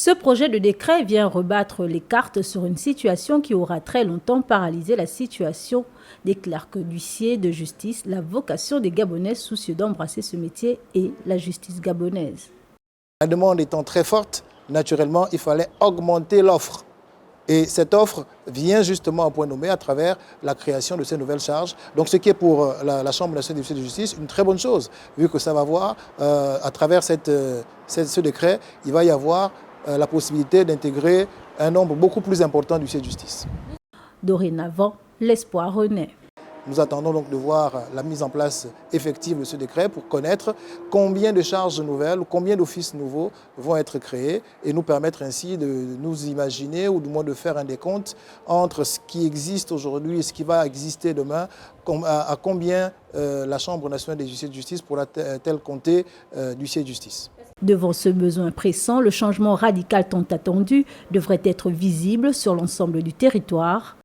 Ce projet de décret vient rebattre les cartes sur une situation qui aura très longtemps paralysé la situation des clercs d'huissiers de justice, la vocation des Gabonais soucieux d'embrasser ce métier et la justice gabonaise. La demande étant très forte, naturellement, il fallait augmenter l'offre. Et cette offre vient justement à point nommé à travers la création de ces nouvelles charges. Donc ce qui est pour la Chambre nationale de justice une très bonne chose, vu que ça va voir, à travers ce décret, il va y avoir la possibilité d'intégrer un nombre beaucoup plus important d'huissiers de justice. Dorénavant, l'espoir renaît. Nous attendons donc de voir la mise en place effective de ce décret pour connaître combien de charges nouvelles, combien d'offices nouveaux vont être créés et nous permettre ainsi de nous imaginer ou du moins de faire un décompte entre ce qui existe aujourd'hui et ce qui va exister demain, à combien la Chambre nationale des huissiers de justice pourra-t-elle compter d'huissiers de justice. Devant ce besoin pressant, le changement radical tant attendu devrait être visible sur l'ensemble du territoire.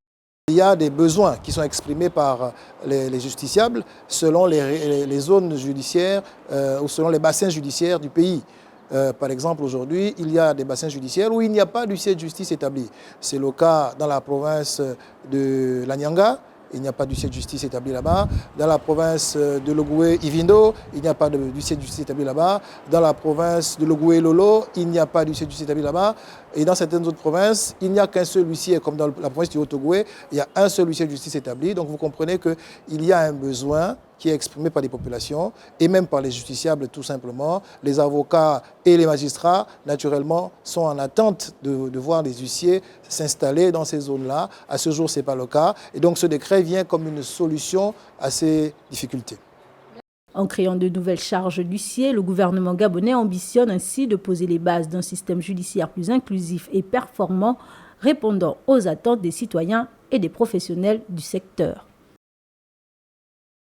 Il y a des besoins qui sont exprimés par les justiciables selon les zones judiciaires ou selon les bassins judiciaires du pays. Par exemple, aujourd'hui, il y a des bassins judiciaires où il n'y a pas d'huissier de justice établi. C'est le cas dans la province de l'Anyanga. Il n'y a pas d'huissier de justice établi là-bas. Dans la province de Logoué-Ivindo, il n'y a pas d'huissier de justice établi là-bas. Dans la province de Logoué-Lolo, il n'y a pas d'huissier de justice établi là-bas. Et dans certaines autres provinces, il n'y a qu'un seul huissier, comme dans la province du Haut-Ogoué, il y a un seul huissier de justice établi. Donc vous comprenez qu'il y a un besoin qui est exprimé par les populations et même par les justiciables tout simplement. Les avocats et les magistrats, naturellement, sont en attente de voir les huissiers s'installer dans ces zones-là. À ce jour, ce n'est pas le cas. Et donc ce décret vient comme une solution à ces difficultés. En créant de nouvelles charges d'huissiers, le gouvernement gabonais ambitionne ainsi de poser les bases d'un système judiciaire plus inclusif et performant, répondant aux attentes des citoyens et des professionnels du secteur.